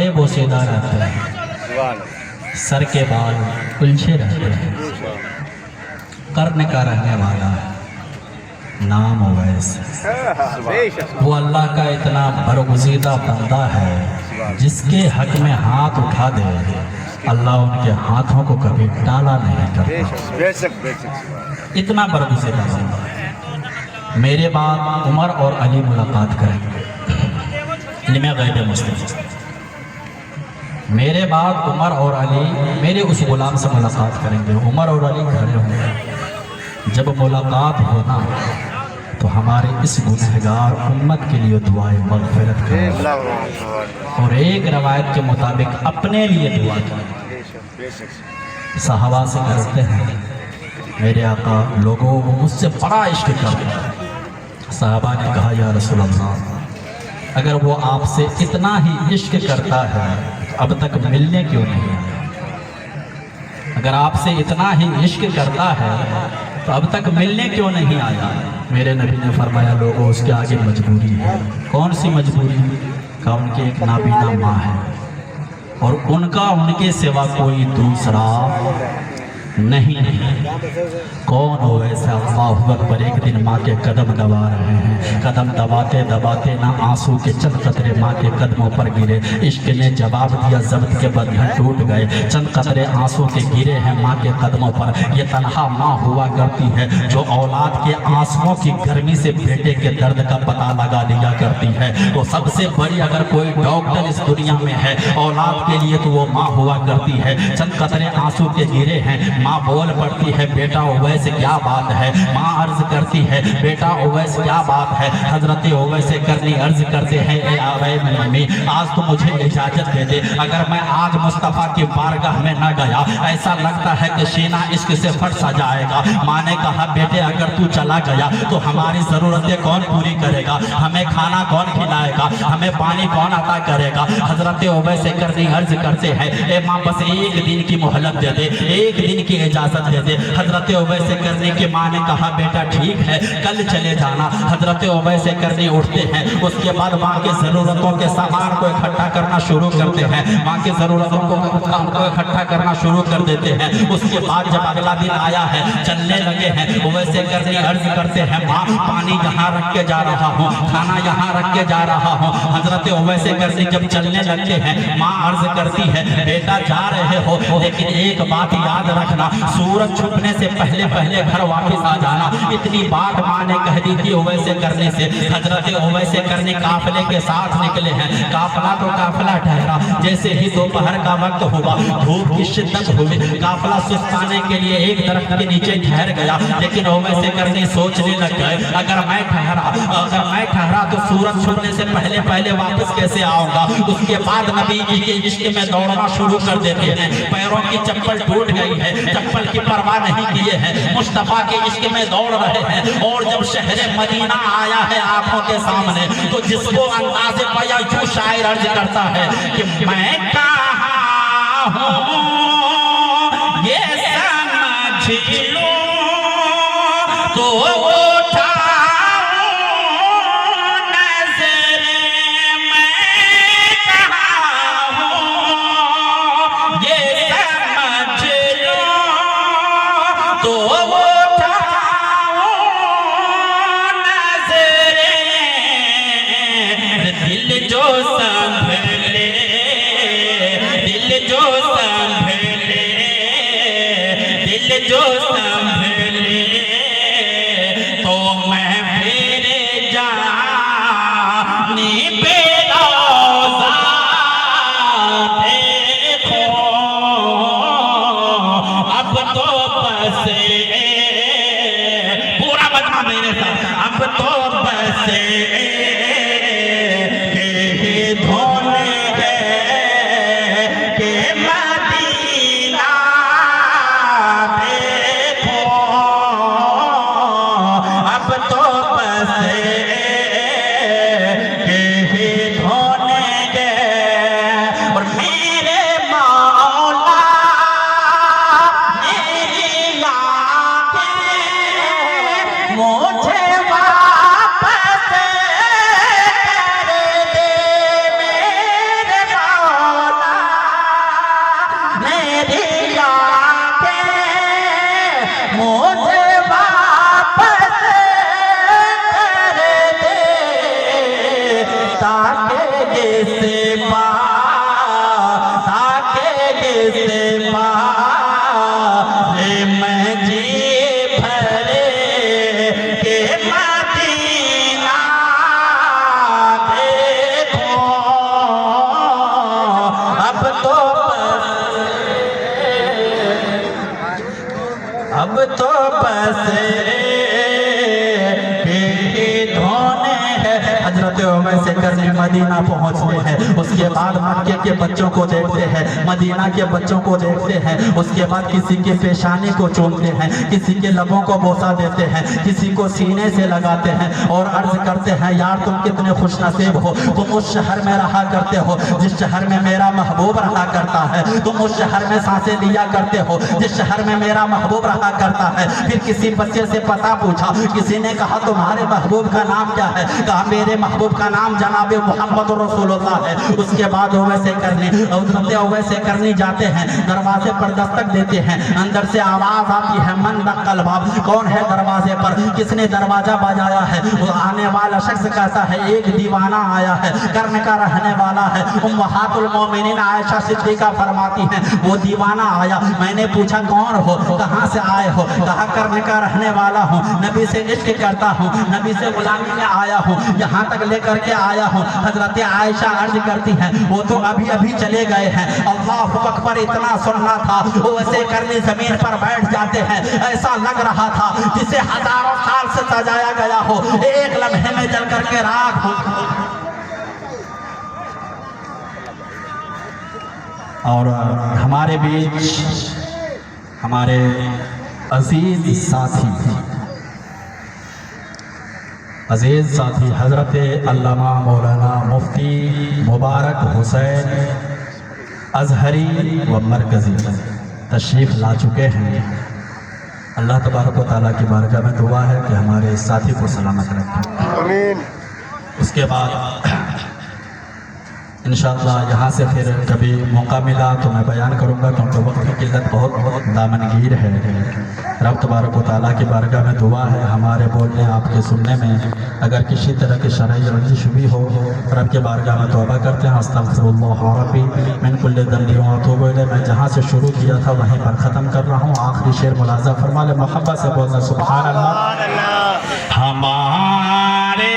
बड़े बोसेदार रहते हैं, सर के बाल उलझे रहते हैं, कर्न का रहने वाला नाम ओवैस। वो अल्लाह का इतना बरगुज़ीदा बंदा है, जिसके हक में हाथ उठा दे अल्लाह उनके हाथों को कभी टाला नहीं करता। इतना बरगुज़ीदा बंदा है। मेरे बाद उमर और अली मुलाकात करेंगे, इल्म गैब मुस्तफ़ी। मेरे बाद उमर और अली मेरे उस गुलाम से मुलाकात करेंगे। उमर और अली खड़े होंगे। जब मुलाकात होना तो हमारे इस गुनहगार उम्मत के लिए दुआए मग़फ़िरत करें, और एक रवायत के मुताबिक अपने लिए दुआ करें। सहाबा से करते हैं, मेरे आका लोगों वो मुझसे बड़ा इश्क करते हैं। सहाबा ने कहा, या रसूल अल्लाह, अगर वो आपसे इतना ही इश्क करता है तो अब तक मिलने क्यों नहीं आया? अगर आपसे इतना ही इश्क करता है तो अब तक मिलने क्यों नहीं आया? मेरे नबी ने फरमाया, लोगों उसके आगे मजबूरी है। कौन सी मजबूरी? का उनकी एक नाबीना माँ है और उनका उनके सिवा कोई दूसरा नहीं। कौन हो वैसे? अल्लाहु अकबर। एक दिन माँ के कदम दबा रहे हैं, कदम दबाते दबाते ना आंसू के चंद कतरे माँ के कदमों पर गिरे। इश्क ने जवाब दिया, ज़ब्त के बंधन टूट गए। चंद कतरे आंसू के गिरे हैं माँ के कदमों पर। ये तन्हा माँ हुआ करती है जो औलाद के आंसुओं की गर्मी से बेटे के दर्द का पता लगा लिया करती है। वो सबसे बड़ी अगर कोई डॉक्टर इस दुनिया में है औलाद के लिए तो वो माँ हुआ करती है। चंद कतरे आंसू के गिरे हैं, माँ बोल पड़ती है, बेटा ओवैस क्या बात है? माँ अर्ज करती है, बेटा ओवैस क्या बात है? हजरत ओवैस करनी अर्ज करते हैं, ए आवे मम्मी, आज तो मुझे इजाजत दे दे। अगर मैं आज मुस्तफ़ा की बारगाह में न गया, ऐसा लगता है कि सीना इश्क से फट सा जाएगा। माँ ने कहा, बेटे अगर तू चला गया तो हमारी ज़रूरतें कौन पूरी करेगा? हमें खाना कौन खिलाएगा? हमें पानी कौन अता करेगा? हजरत ओवैस करनी अर्ज करते हैं, ए माँ बस एक दिन की मोहलत दे दे, एक दिन की इजाजत दे दे। हजरत ओवैस करनी की माँ ने कहा, बेटा ठीक है कल चले जाना। हजरत ओवैस करनी उठते हैं, उसके बाद माँ के ज़रूरतों के सामान को इकट्ठा करना शुरू करते हैं। माँ के ज़रूरतों को इकट्ठा करना शुरू कर देते हैं। उसके बाद जब अगला दिन आया है, चलने लगे हैं, ओवैस करनी अर्ज करते हैं, माँ पानी यहाँ रख के जा रहा हूँ, खाना यहाँ रख के जा रहा हूँ। हजरत ओवैस करनी जब चलने लगते हैं, माँ अर्ज करती है, बेटा जा रहे हो लेकिन एक बात याद रखना, सूरज छुपने से पहले पहले घर वापस आ जाना। इतनी बात माँ ने कह दी थी ओवैस करने से। हजरत ओवैस करने काफिले के साथ निकले हैं। काफिला तो काफिला ठहरा, जैसे ही दोपहर का वक्त हुआ, धूप की शिद्दत हुई, काफिला सुस्ताने के लिए एक दरख्त के नीचे ठहर गया। लेकिन ओवैस करने सोचने लग गए, अगर मैं ठहरा तो सूरज छुपने से पहले पहले वापस कैसे आऊंगा? उसके बाद नबी जी के इश्क में दौड़ना शुरू कर देते हैं। पैरों की चप्पल टूट गई है, चप्पल की परवाह नहीं किए हैं, मुस्तफा के इश्क में दौड़ रहे हैं। और जब शहरे मदीना आया है आंखों के सामने, तो जिसको अंदाज़े पाया यूं शायर अर्ज करता है कि मैं कहाँ हूँ ये समझ लो तो जो संभले तो से पा ताके से पा रे मैं जी भरे के मदीना देखो अब तो बस वैसे करने मदीना पहुंचते हैं। उसके बाद मक्के के बच्चों को देखते हैं, मदीना के बच्चों को देखते हैं। उसके बाद किसी के पेशानी को चूमते हैं, किसी के लबों को बोसा देते हैं, किसी को सीने से लगाते हैं और अर्ज करते हैं यार तुम कितने खुशनसीब हो, तुम उस शहर में रहा करते हो जिस शहर में मेरा महबूब रहा करता है, तुम उस शहर में सांसें लिया करते हो जिस शहर में मेरा महबूब रहा करता है। फिर किसी बच्चे से पता पूछा, किसी ने कहा तुम्हारे महबूब का नाम क्या है? कहा मेरे महबूब का नाम जनाबे मोहम्मद रसूलुल्लाह है। उसके बाद वैसे करनी जाते हैं, दरवाजे पर दस्तक देते हैं, अंदर से आवाज आती है मन दक्कल बाब, कौन है दरवाजे पर, किसने दरवाजा बजाया है? वो आने वाला शख्स कहता है एक दीवाना आया है, कर्न का रहने वाला है। उम्महातुल मोमिनीन आयशा सिद्दीका फरमाती हैं वो दीवाना आया, मैंने पूछा कौन हो, कहाँ से आए हो? कहा कर्न का रहने वाला हूँ, नबी से इश्क करता हूँ, नबी से गुलामी में आया हूँ, यहाँ तक लेकर के आया हूँ। हजरत आयशा अर्ज करती हैं वो तो अभी अभी चले गए हैं, अल्लाहु अकबर इतना सुनना था। वो ऐसे करने जमीन पर बैठ जाते हैं, ऐसा लग रहा था जिसे हजारों साल से सजाया गया हो, एक लम्हे में जल करके राख हो। और हमारे बीच हमारे अजीज साथी हजरत अल्लामा मौलाना मुफ्ती मुबारक हुसैन अजहरी व मरकज़ी तशरीफ़ ला चुके हैं। अल्लाह तबारक व तआला की बारगाह में दुआ है कि हमारे साथी को सलामत रखें, आमीन। उसके बाद इंशाअल्लाह यहाँ से फिर कभी मौका मिला तो मैं बयान करूँगा, क्योंकि वक्त की किल्लत बहुत दामनगीर है। रब तबारक व तआला की बारगाह में दुआ है हमारे बोलने आपके सुनने में अगर किसी तरह की शरई रंजिश भी हो, रब के बारगाह में तौबा करते हैं। अस्तगफिरुल्लाह रब्बी मिन कुल्लि ज़ंबि व अतूबु इलैह। मैं जहाँ से शुरू किया था वहीं पर ख़त्म कर रहा हूँ। आखिरी शेर मुलाज़ा फरमा ले, मोहब्बत से बोलना सुभान अल्लाह। हमारे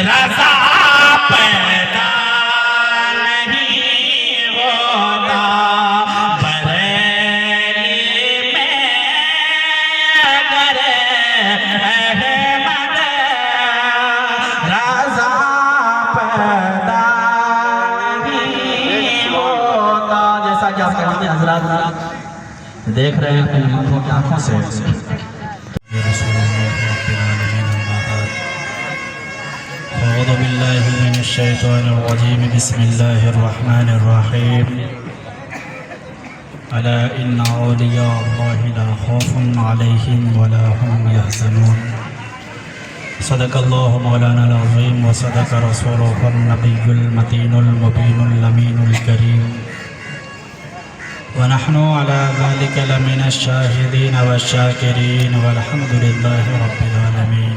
रज़ा पैदा नहीं होता बरेली में अगर अहमद रज़ा पैदा नहीं होता। जैसा कि आप कहते हैं हज़रात देख रहे हैं अपनी आँखों से, अऊज़ु बिल्लाहि मिनश शैतानिर रजीम, बिस्मिल्लाहिर रहमानिर रहीम। अला इन्ना औलिया अल्लाहि ला खौफुन अलैहिम वला हुम यहज़नून। सदक़ल्लाहु मौलानाल अज़ीम व सदक़ रसूलुहुन नबियुल मतीनुल मुबीनुल अमीनुल करीम व नहनु अला ज़ालिका लमिनश शाहिदीन व शाकिरीन वल्हम्दुलिल्लाहि रब्बिल आलमीन।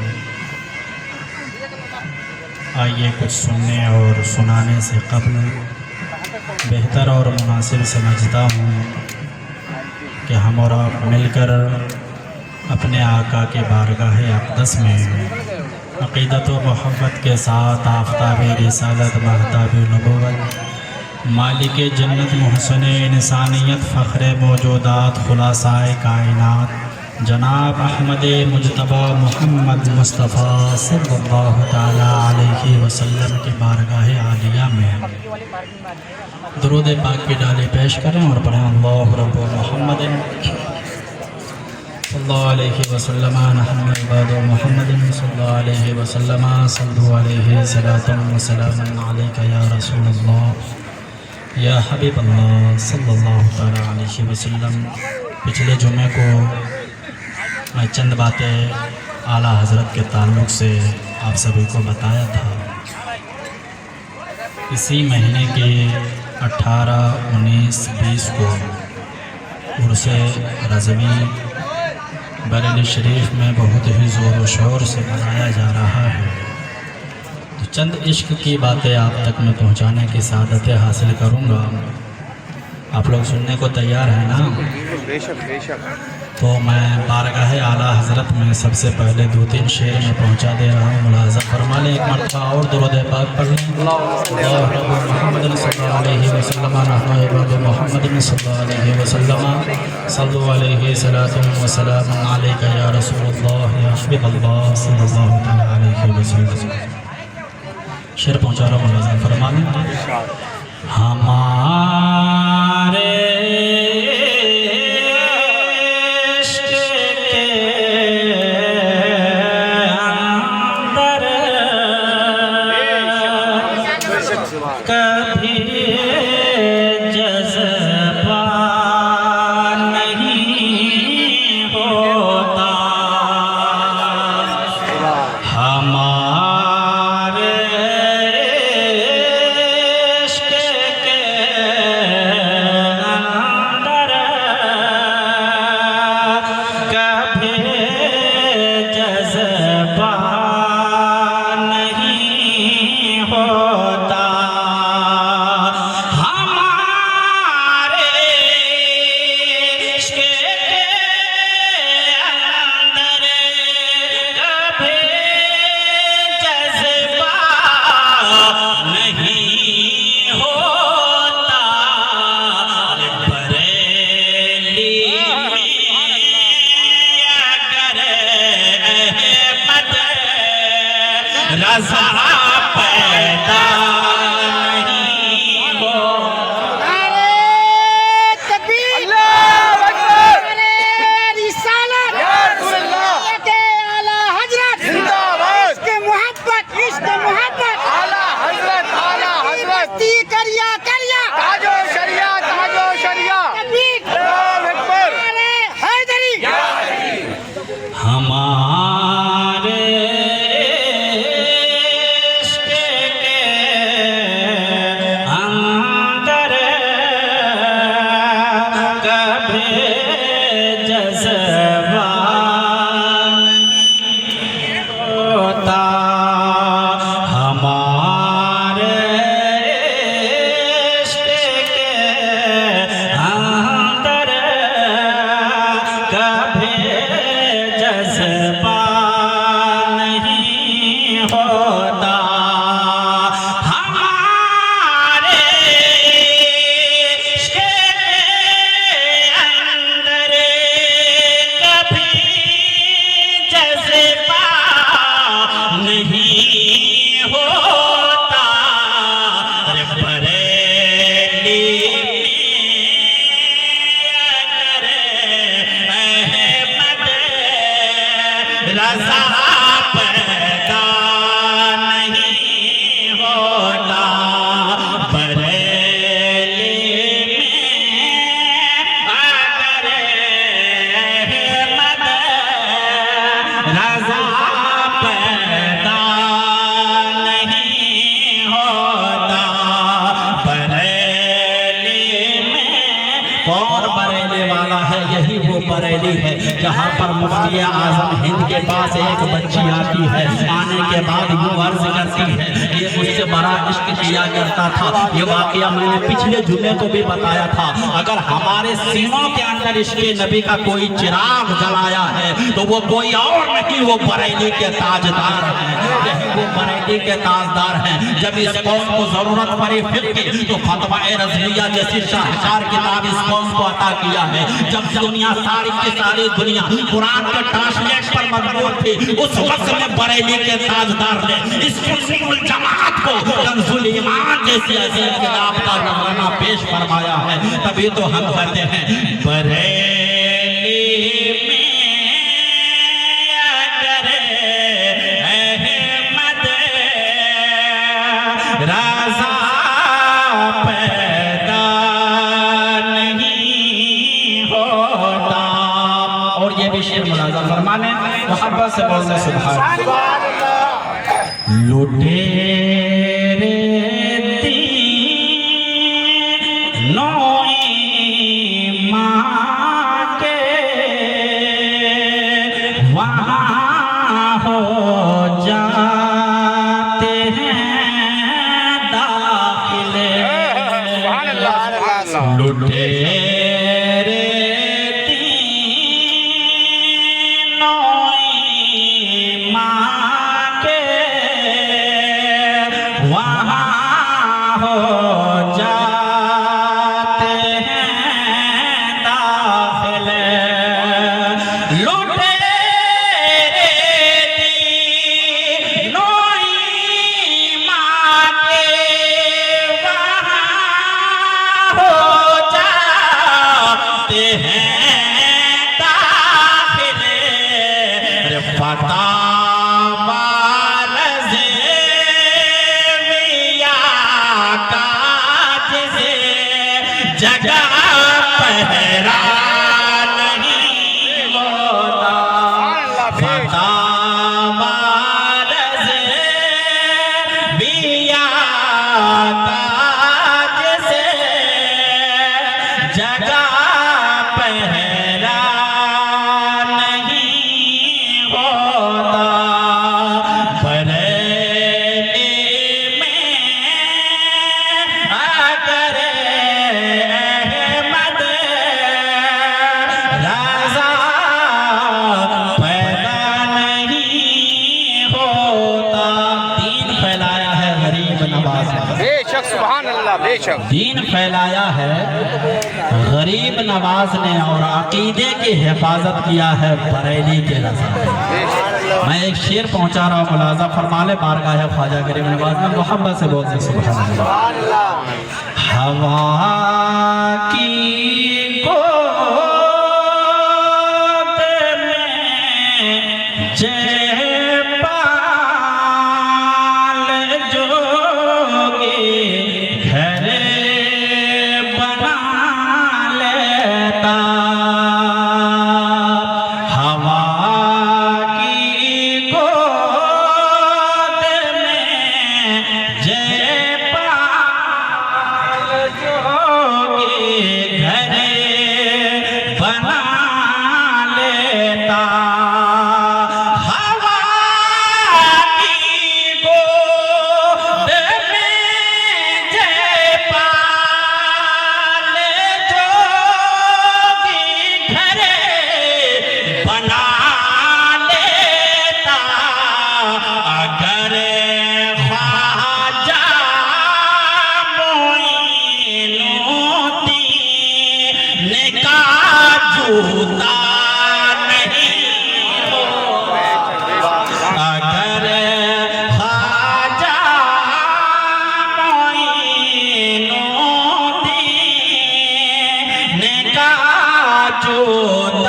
आइए कुछ सुनने और सुनाने से कबल बेहतर और मुनासिब समझता हूँ कि हम और आप मिलकर अपने आका के बारगाह अक़दस में अक़ीदत व मोहब्बत के साथ आफ़ताब रिसालत महताब नबुव्वत मालिक जन्नत मुहसन इंसानियत फ़ख्र मौजूदात खुलासाए कायनात जनाब अहमद मुजतबा मोहम्मद मुस्तफ़ा सल्लल्लाहु ताला अलैहि वसल्लम की बारगाह आलिया में दुरूद पाक की डाली पेश करें और पढ़ें अल्लाहु रब्बु मोहम्मद सल्लल्लाहु अलैहि वसल्लम नहनु इबादु मोहम्मदिन सल्लल्लाहु अलैहि वसल्लम सल्लु अलैहि सलातुन व सलामुन अलैका या रसूलल्लाह या हबीबल्लाह सल्लल्लाहु ताला अलैहि वसल्लम। पिछले जुमे को मैं चंद बातें आला हज़रत के ताल्लुक़ से आप सभी को बताया था। इसी महीने के 18, 19, 20 को उर्स रज़वी बरेली शरीफ में बहुत ही ज़ोर व शोर से मनाया जा रहा है। तो चंद इश्क की बातें आप तक मैं पहुंचाने की सादतें हासिल करूंगा। आप लोग सुनने को तैयार हैं ना? बेशक बेशक। तो मैं बारगाह आला हज़रत में सबसे पहले 2-3 शेर में पहुंचा दे रहा हूँ। मुलाज़ा फरमा लें, एक मरतबा और दुरूद पाक पढ़ लें। मोहम्मद सल्लल्लाहु अलैहि वसल्लम नहनु इबादु मोहम्मद सल्लल्लाहु अलैहि वसल्लम सल्लु अलैहि सलातुन व सलामुन अलैका या रसूलल्लाह या हबीबल्लाह सल्लल्लाहु अलैहि वसल्लम। शेर पहुंचा रहा हूँ, मुलाज़ा फरमा लें। हमारे कभी जज़्बा नहीं होता, हमारे इश्क़ के अंदर कभी जज़्बा नहीं होता, रज़ा पैदा नहीं हो। नारे तकबीर, अल्लाहु अकबर, नारे रिसालत, के आला हज़रत जिंदाबाद। इश्क़ मोहब्बत आला हज़रत ती करिया ताजो शरिया तकबीर, अल्लाहु अकबर। नारे हैदरी। हमारे इश्क़ के अंदर कभी जज़्बा नहीं होता, हमारे इश्क़ के अंदर कभी जज़्बा नहीं होता, हमारे इश्क़ के अंदर कभी जज़्बा नहीं होता। अरे बरेली रज़ा पैदा नहीं होता, बरेली में अगर अहमद रज़ा पैदा नहीं होता, बरेली में। कौन बरेली वाला है? यही वो बरेली है जहाँ पर मुफ्ती आज़म हिंद के पास एक बच्ची आती है, आने के बाद यूँ अर्ज करती है, ये मुझसे बड़ा इश्क किया करता था। ये वाकया मैंने पिछले जुमे को भी बताया था। अगर हमारे सीनों के अंदर इश्क़ नबी का कोई चिराग जलाया है तो वो कोई और नहीं, वो बरेली के ताजदार हैं। यही वो बरेली के ताजदार हैं। जब इस कौम को जरूरत पड़ी फिक्र की तो फतवा रज़विया जैसी शाहकार किताब इस अल्लाह उसको अता किया है। जब दुनिया सारी की सारी दुनिया कुरान के ट्रांसलेट पर मजबूर थी, उस वक्त में बरेली के ताजदार ने इस सुन्नी जमात को कंजुल ईमान जैसी अजीम किताब का नजराना पेश फरमाया है। तभी तो हम कहते हैं बरेली में अगर अहमद राजा पैदा नहीं होता। और ये भी शेर मुलाजा फरमाने मोहब्बत से बोलने सुभान लुटेरे वहाँ हो जाते हैं दाखिले लुटेरे तीनों ईमान के वहाँ हो जाते हैं दाखिले जगह पहरा नहीं होता फतावार से बिया काज से जगह पहरा नहीं होता। बरेली में अगर दीन फैलाया है गरीब नवाज ने और अकीदे की हिफाजत किया है बरेली के रज़ा। मैं एक शेर पहुंचा रहा हूँ, मुलाजा फरमाले बारगाह ख्वाजा गरीब नवाज में मोहब्बत से बोलते सुभान अल्लाह। हवा की गोद में जयपाल जोगी बना लेता। हवा की गोद में जयपाल जोगी घर बना लेता। जूता नहीं हो अगर ख्वाजा मोइनुद्दीन का जूता